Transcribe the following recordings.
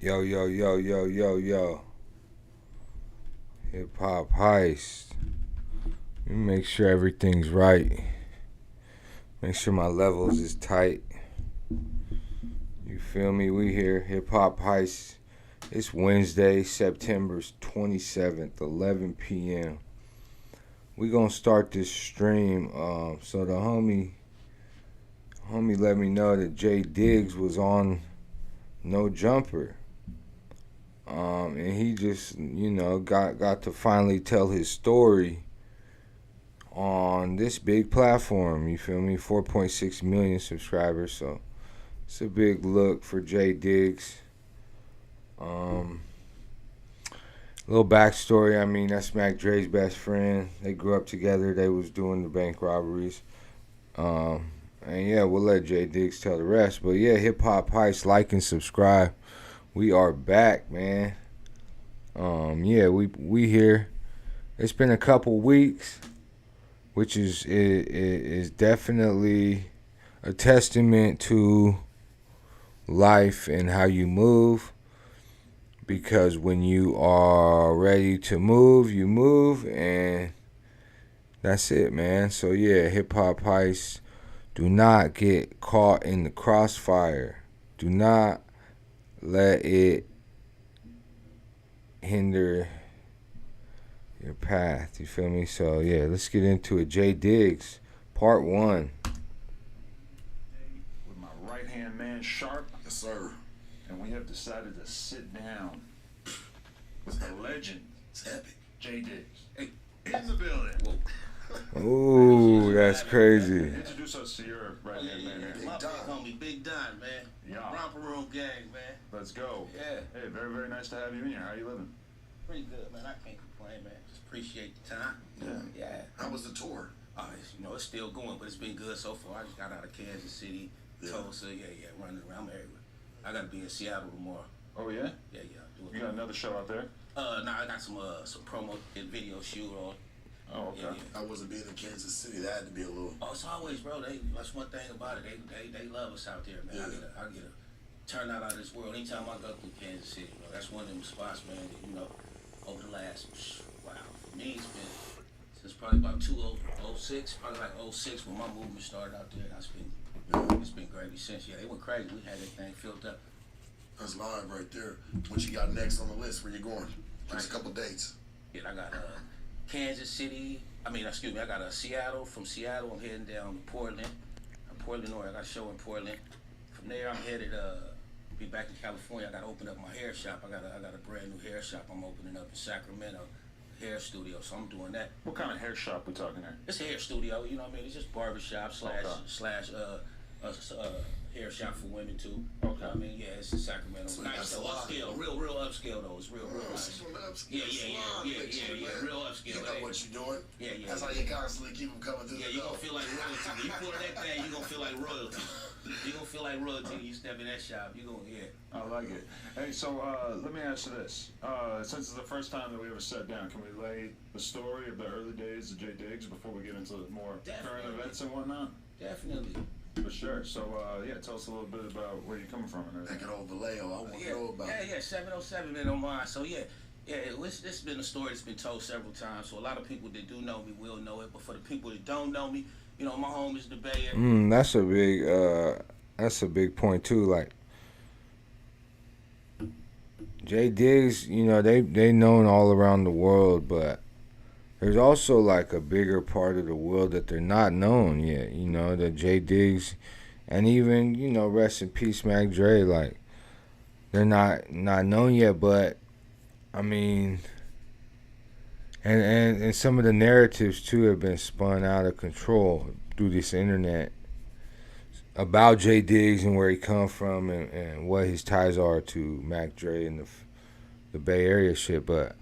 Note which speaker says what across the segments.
Speaker 1: Yo, yo, yo, yo, yo, yo. Hip Hop Heist. Let me make sure everything's right. Make sure my levels is tight. You feel me? We here. Hip Hop Heist. It's Wednesday, September 27th, 11 p.m. We gonna start this stream. So the homie let me know that Jay Diggs was on No Jumper. And he just, got to finally tell his story on this big platform. You feel me? 4.6 million subscribers. So it's a big look for Jay Diggs. Little backstory. I mean, that's Mac Dre's best friend. They grew up together. They was doing the bank robberies. And yeah, we'll let Jay Diggs tell the rest. But yeah, Hip Hop Heist, like and subscribe. We are back, man. Yeah, we here. It's been a couple weeks, which is definitely a testament to life and how you move. Because when you are ready to move, you move, and that's it, man. So yeah, Hip Hop Heist. Do not get caught in the crossfire. Do not let it hinder your path. You feel me? So yeah, let's get into it. Jay Diggs, part 1.
Speaker 2: With my right hand man Sharp.
Speaker 3: Yes, sir.
Speaker 2: And we have decided to sit down with the legend.
Speaker 3: It's epic.
Speaker 2: Jay Diggs. Hey, in the building. Whoa.
Speaker 1: Ooh, that's crazy.
Speaker 2: Introduce us to your right hand man here.
Speaker 3: Big Don.
Speaker 4: Call me Big Don, man.
Speaker 2: Yeah.
Speaker 4: Romper Room gang, man.
Speaker 2: Let's go.
Speaker 4: Yeah.
Speaker 2: Hey, very, very nice to have you in here. How you living?
Speaker 4: Pretty good, man. I can't complain, man. Just appreciate the time. Yeah.
Speaker 3: How was the tour?
Speaker 4: It's still going, but it's been good so far. I just got out of Kansas City, Tulsa, running around everywhere. I gotta be in Seattle tomorrow.
Speaker 2: Oh yeah?
Speaker 4: Yeah.
Speaker 2: You got another show out there?
Speaker 4: No, I got some promo and video shoot on.
Speaker 2: Oh, okay.
Speaker 4: Yeah.
Speaker 3: I wasn't being in Kansas City. That had to be a little.
Speaker 4: Oh, it's always, bro. That's one thing about it. They love us out there, man.
Speaker 3: Yeah.
Speaker 4: I get a turnout out of this world anytime I go through Kansas City, bro. That's one of them spots, man. That, over the last for me, it's been since probably about 2006, probably like '06 when my movement started out there. It's been gravy since. Yeah, they went crazy. We had that thing filled up.
Speaker 3: That's live right there. What you got next on the list? Where you going? Just a couple dates.
Speaker 4: Yeah, I got Kansas City. I got Seattle. From Seattle, I'm heading down to Portland. Portland, Oregon. I got a show in Portland. From there, I'm headed be back in California. I got to open up my hair shop. I got a brand new hair shop I'm opening up in Sacramento, hair studio. So I'm doing that.
Speaker 2: What kind of hair shop we talking there?
Speaker 4: It's a hair studio. You know what I mean? It's just barbershop slash hair shop for women too.
Speaker 2: Okay.
Speaker 4: You know what I mean? Yeah, it's in Sacramento.
Speaker 3: So
Speaker 4: Nice,
Speaker 3: that's
Speaker 4: though.
Speaker 3: a lot.
Speaker 4: Upscale, real upscale though. It's real nice. Yeah, real upscale.
Speaker 3: You know what you're doing.
Speaker 4: Yeah.
Speaker 3: That's how you constantly keep them coming through
Speaker 4: Yeah,
Speaker 3: the
Speaker 4: you're
Speaker 3: door.
Speaker 4: gonna feel like royalty. When you pull that thing, you're gonna feel like royalty. You're gonna feel like royalty when you step in that shop. You're gonna,
Speaker 2: I like it. Hey, so let me ask you this. Since it's the first time that we ever sat down, can we lay the story of the early days of Jay Diggs before we get into more current events and whatnot?
Speaker 4: Definitely.
Speaker 2: For sure. So, tell us a little bit about where you're coming from and
Speaker 3: That
Speaker 2: everything.
Speaker 3: good old Vallejo. I want to know about it.
Speaker 4: Yeah, 707 been on mine. So this has been a story that's been told several times. So a lot of people that do know me will know it, but for the people that don't know me, my home is the Bay Area.
Speaker 1: That's a big point too. Like Jay Diggs, they known all around the world, but there's also like a bigger part of the world that they're not known yet. That Jay Diggs, and even rest in peace Mac Dre. Like they're not known yet, but I mean, and some of the narratives too have been spun out of control through this internet about Jay Diggs and where he come from and what his ties are to Mac Dre and the Bay Area shit, but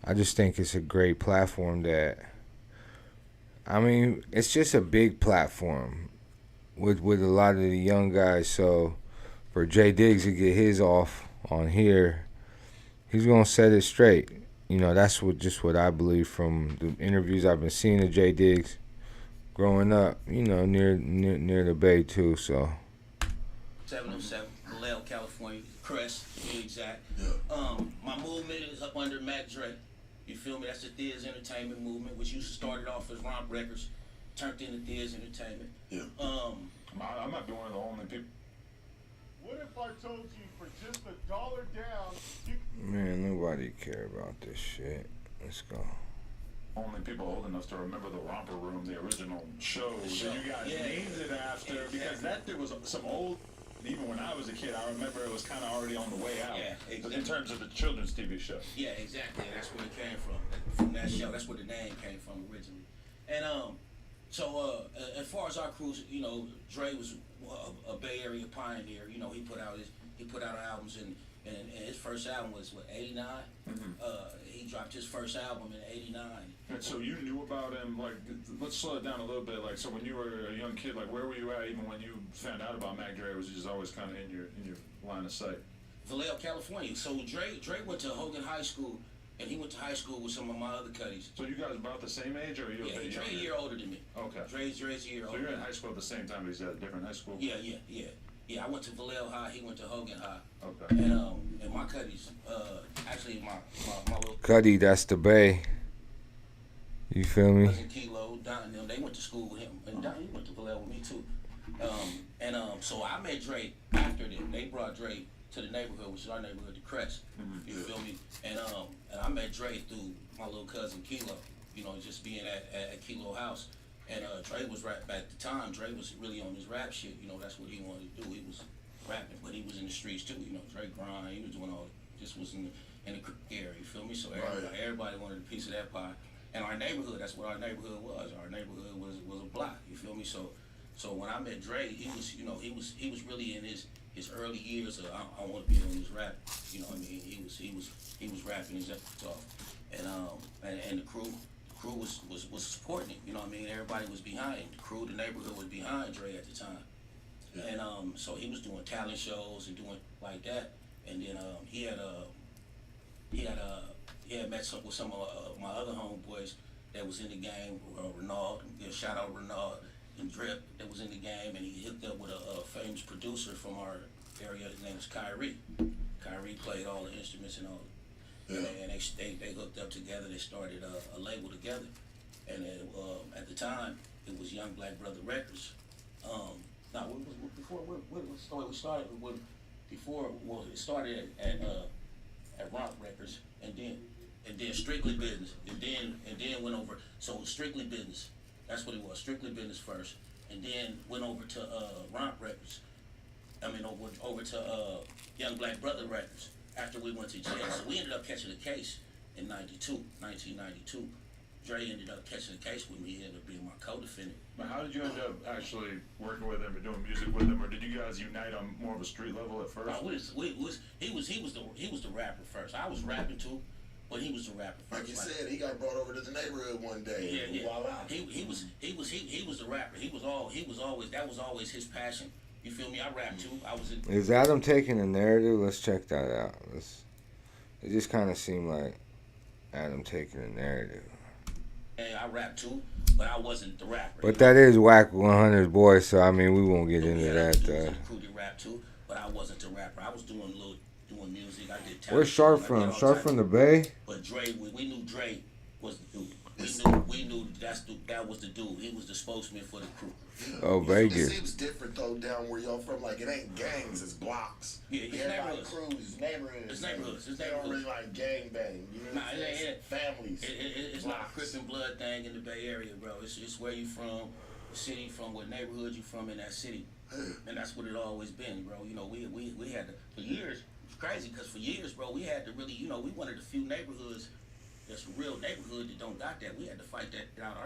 Speaker 1: I just think it's a great platform it's just a big platform with a lot of the young guys. So for Jay Diggs to get his off on here, he's going to set it straight. That's what I believe from the interviews I've been seeing of Jay Diggs growing up, near the Bay too. So
Speaker 4: 707, Vallejo, California, Crest, to be exact.
Speaker 3: Yeah.
Speaker 4: My movement is up under Mac Dre. You feel me? That's the Thiz Entertainment movement, which used to started off as Romp Records, turned into Thiz Entertainment.
Speaker 3: Yeah.
Speaker 2: I might be one of the only people.
Speaker 5: What if I told you for just $1 down, you
Speaker 1: Man, nobody care about this shit. Let's go.
Speaker 2: Only people old enough to remember the Romper Room, the original show that you guys
Speaker 4: Yeah.
Speaker 2: named it after, because that there was some old. Even when I was a kid, I remember it was kind of already on the way out.
Speaker 4: Yeah, exactly.
Speaker 2: In terms of the children's TV show.
Speaker 4: Yeah, exactly. That's where it came from that show. That's where the name came from originally. And so as far as our crews, you know, Dre was a Bay Area pioneer. You know, he put out albums, and his first album was what, 89. He dropped his first album in 89.
Speaker 2: And so you knew about him, like, let's slow it down a little bit. Like, so when you were a young kid, like, where were you at even when you found out about Mac Dre? Was he just always kind of in your line of sight?
Speaker 4: Vallejo, California. So Dre went to Hogan High School, and he went to high school with some of my other cuddies.
Speaker 2: So you guys about the same age, or are you a
Speaker 4: Yeah,
Speaker 2: bit
Speaker 4: Dre
Speaker 2: younger?
Speaker 4: a year older than me.
Speaker 2: Okay.
Speaker 4: Dre's a year
Speaker 2: So
Speaker 4: older.
Speaker 2: you're in high school at the same time, but he's at a different high school?
Speaker 4: Yeah. I went to Vallejo High. He went to Hogan High.
Speaker 2: Okay.
Speaker 4: And my cuddies, actually my little
Speaker 1: Cuddy, that's the Bay. You feel me?
Speaker 4: cousin Kilo, Don and them, they went to school with him. And Don, he went to Vallejo with me too. So I met Dre after them. They brought Dre to the neighborhood, which is our neighborhood, the Crest. You feel me? And I met Dre through my little cousin Kilo, you know, just being at Kilo house. And Dre was at the time, Dre was really on his rap shit, you know, that's what he wanted to do. He was rapping, but he was in the streets too, you know, Dre grind, he was doing all, just was in the area, you feel me? So everybody wanted a piece of that pie. And our neighborhood, that's what our neighborhood was. Our neighborhood was a block, you feel me? So when I met Dre, he was, you know, he was really in his early years of I want to be on this rap, you know what I mean? He was rapping his ass off. And the crew was supporting him, you know what I mean? Everybody was behind him. The crew, the neighborhood was behind Dre at the time. And so he was doing talent shows and doing like that. And then he had met with some of my other homeboys that was in the game, Renaud, shout out Renaud and Drip, that was in the game, and he hooked up with a famous producer from our area. His name is Kyrie. Kyrie played all the instruments and all. And they hooked up together. They started a label together, and at the time it was Young Black Brother Records. It started at Romp Records, and then Strictly Business, and then went over. So Strictly Business, that's what it was. Strictly Business first, and then went over to Romp Records. Over to Young Black Brother Records. After we went to jail, so we ended up catching a case in 1992. Dre ended up catching a case with me. He ended up being my co-defendant.
Speaker 2: But how did you end up actually working with him or doing music with him, or did you guys unite on more of a street level at first?
Speaker 4: He was the rapper first. I was rapping too, but he was the rapper first.
Speaker 3: Like you said, he got brought over to the neighborhood one day.
Speaker 4: Yeah.
Speaker 3: Voila.
Speaker 4: He was the rapper. That was always his passion. You feel me? I rap too.
Speaker 1: Is Adam taking the narrative? Let's check that out. It just kind of seemed like Adam taking the narrative.
Speaker 4: I rap too, but I wasn't the rapper.
Speaker 1: But that is Whack 100's boy, so I mean we won't get into that.
Speaker 4: The crew did rap too, but I wasn't the rapper. I was doing music. I did talent.
Speaker 1: Where's Sharp from? Sharp from the Bay?
Speaker 4: But Dre, we knew Dre was the dude. We knew that was the dude. He was the spokesman for the crew.
Speaker 1: Oh, Vegas.
Speaker 3: It seems different though down where y'all from. Like it ain't gangs, it's blocks.
Speaker 4: Yeah, it's
Speaker 3: Everybody
Speaker 4: neighborhoods.
Speaker 3: crews, neighborhoods.
Speaker 4: It's neighborhoods. It's
Speaker 3: They don't
Speaker 4: neighborhoods.
Speaker 3: really like gang bang. You know what I'm saying? Families.
Speaker 4: It's not a Crip and Blood thing in the Bay Area, bro. It's where you from, the city you from, what neighborhood you from in that city, and that's what it always been, bro. You know, we had to, for years. It's crazy because for years, bro, we had to really, you know, we one of the few neighborhoods that's a real neighborhood that don't got that. We had to fight that out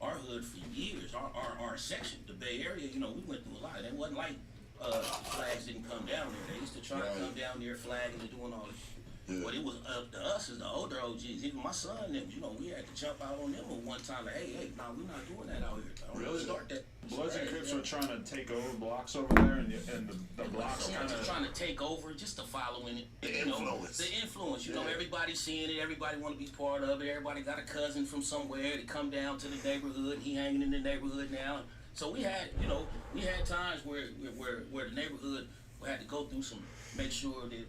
Speaker 4: our hood for years. Our section, the Bay Area, you know, we went through a lot. It wasn't like flags didn't come down there. They used to try to come down there flagging and doing all this. Yeah. But it was up to us as the older OGs. Even my son and them, you know, we had to jump out on them at one time. Like, hey, nah, we're not doing that out here.
Speaker 2: Really?
Speaker 4: Start that.
Speaker 2: Bloods and Crips were trying to take over blocks over there, and the blocks
Speaker 4: Not
Speaker 2: kind
Speaker 4: just
Speaker 2: of
Speaker 4: trying to take over, just the following it.
Speaker 3: The
Speaker 4: You know,
Speaker 3: influence.
Speaker 4: the influence. You know, everybody seeing it. Everybody want to be part of it. Everybody got a cousin from somewhere to come down to the neighborhood. He hanging in the neighborhood now. So we had, we had times where the neighborhood had to go through some, make sure that,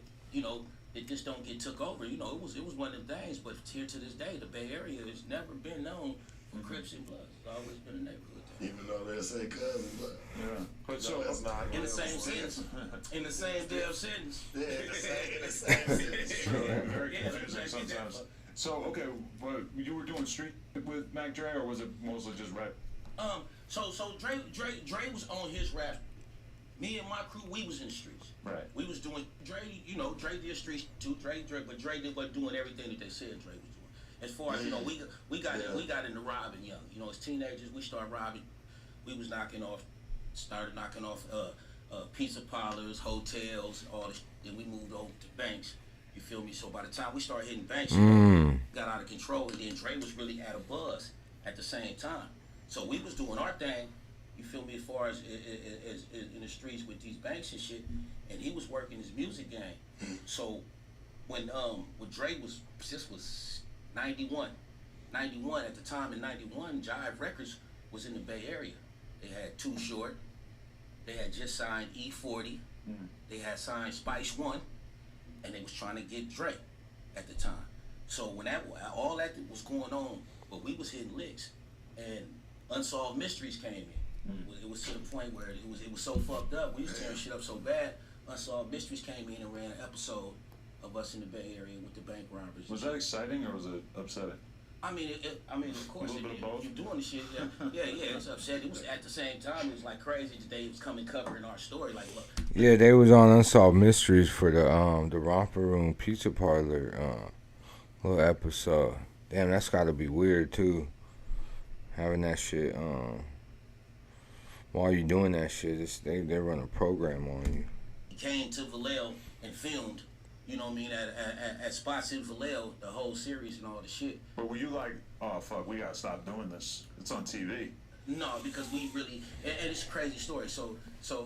Speaker 4: that this don't get took over. It was one of the things. But here to this day, the Bay Area has never been known for Crips and Bloods. It's always been a neighborhood town.
Speaker 3: Even though they say cousin, but
Speaker 2: Yeah. But
Speaker 3: no,
Speaker 2: so,
Speaker 3: that's not
Speaker 4: In the
Speaker 3: what
Speaker 4: same
Speaker 3: it was.
Speaker 4: sentence. In the same damn sentence.
Speaker 3: Yeah, in the same sentence.
Speaker 2: very
Speaker 4: Yeah,
Speaker 2: confusing
Speaker 4: yeah.
Speaker 2: sometimes. So, okay, but you were doing street with Mac Dre, or was it mostly just rap?
Speaker 4: So Dre was on his rap. Me and my crew, we was in the streets.
Speaker 2: Right.
Speaker 4: We was doing Dre. Dre did streets too. But Dre wasn't doing everything that they said Dre was doing. As far as we got into robbing young. As teenagers, we started robbing. We was started knocking off pizza parlors, hotels, all this. Then we moved over to banks. You feel me? So by the time we started hitting banks, got out of control, and then Dre was really at a buzz at the same time. So we was doing our thing, you feel me, as far as in the streets with these banks and shit, and he was working his music game. So when Dre this was 91 at the time. In 91, Jive Records was in the Bay Area. They had Too Short, they had just signed E40, they had signed Spice One, and they was trying to get Dre at the time. So when all that was going on, but we was hitting licks, and Unsolved Mysteries came in. It was to the point where it was so fucked up. We was tearing shit up so bad. Unsolved Mysteries came in and ran an episode of us in the Bay Area with the bank robberies.
Speaker 2: Was that exciting or was it upsetting?
Speaker 4: I mean, of course,
Speaker 2: A little bit of both?
Speaker 4: you're doing the shit. Yeah, it was upsetting. It was at the same time. It was like crazy that they was coming covering our story. Like, look,
Speaker 1: Yeah, they was on Unsolved Mysteries for the Romper Room Pizza Parlor little episode. Damn, that's got to be weird too. Having that shit while you doing that shit, they run a program on you.
Speaker 4: he came to Vallejo and filmed. You know what I mean? At spots in Vallejo, the whole series and all the shit.
Speaker 2: But were you like, oh fuck, we gotta stop doing this? It's on TV.
Speaker 4: No, because we really, and it's a crazy story. So
Speaker 3: Some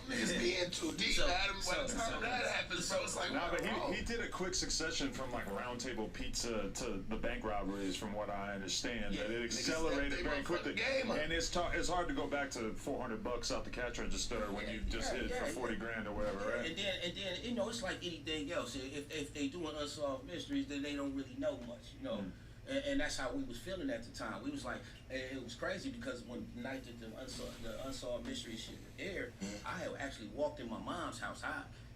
Speaker 3: niggas be in too deep, Adam. By the time that happens, bro, it's like,
Speaker 2: No, but
Speaker 3: wow.
Speaker 2: he did a quick succession from like Round Table Pizza to the bank robberies, from what I understand.
Speaker 4: Yeah,
Speaker 2: that it
Speaker 3: niggas
Speaker 2: accelerated
Speaker 3: stepped
Speaker 2: very
Speaker 3: they
Speaker 2: quickly.
Speaker 3: motherfucking game up.
Speaker 2: And it's hard to go back to $400 out the cash register when you just hit it for 40 grand or whatever, right?
Speaker 4: And then it's like anything else. If they doing Unsolved Mysteries, then they don't really know much, And that's how we was feeling at the time. We was like, it was crazy because when the night that the Unsolved Mysteries shit aired, I had actually walked in my mom's house,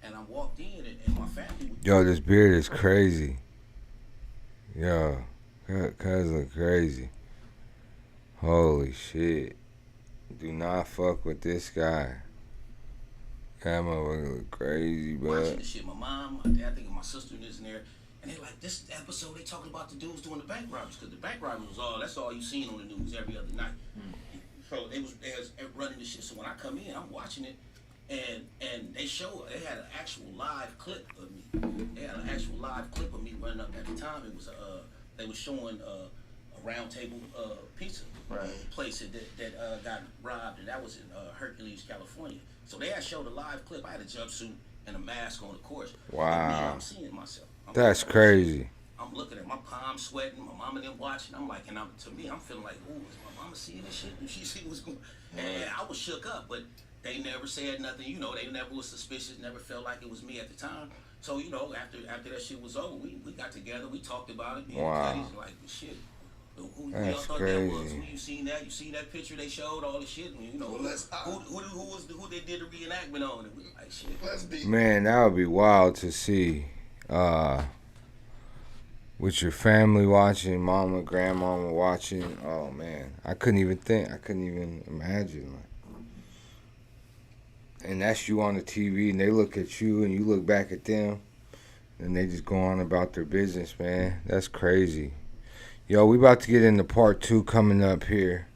Speaker 4: and I walked in, and my family was.
Speaker 1: Yo, this beard is crazy. Yo, cuz look crazy. Holy shit. Do not fuck with this guy. That motherfucker look crazy,
Speaker 4: Watching
Speaker 1: bud.
Speaker 4: the shit, my mom, my dad, I think my sister is in there, and they like, this episode they talking about the dudes doing the bank robberies, because the bank robberies was that's all you seen on the news every other night. So they was running the shit. So when I come in, I'm watching it, and they had an actual live clip of me. They had an actual live clip of me running up. At the time, it was they was showing a Round Table Pizza place that got robbed, and that was in Hercules, California. So they had showed a live clip. I had a jumpsuit and a mask on, of course.
Speaker 1: Wow.
Speaker 4: And me, I'm seeing myself.
Speaker 1: That's crazy.
Speaker 4: I'm looking at my palms sweating, my mama and them watching. I'm like, to me, I'm feeling like, ooh, is my mama seeing this shit? Did she see what's going on? And I was shook up, but they never said nothing. They never was suspicious, never felt like it was me at the time. So, after that shit was over, we got together, we talked about it. Me and
Speaker 1: Wow.
Speaker 4: Caddy's like, shit. Who y'all
Speaker 1: That's
Speaker 4: thought that was?
Speaker 1: crazy.
Speaker 4: Who you seen that? You seen that picture they showed? All the shit. And,
Speaker 3: Well,
Speaker 4: who they did the reenactment on? And we like, shit.
Speaker 3: Let's be.
Speaker 1: Man, that would be wild to see. With your family watching, mama, grandmama watching. Oh man, I couldn't even think. I couldn't even imagine. And that's you on the TV, and they look at you, and you look back at them, and they just go on about their business, man. That's crazy. Yo, we about to get into part 2 coming up here.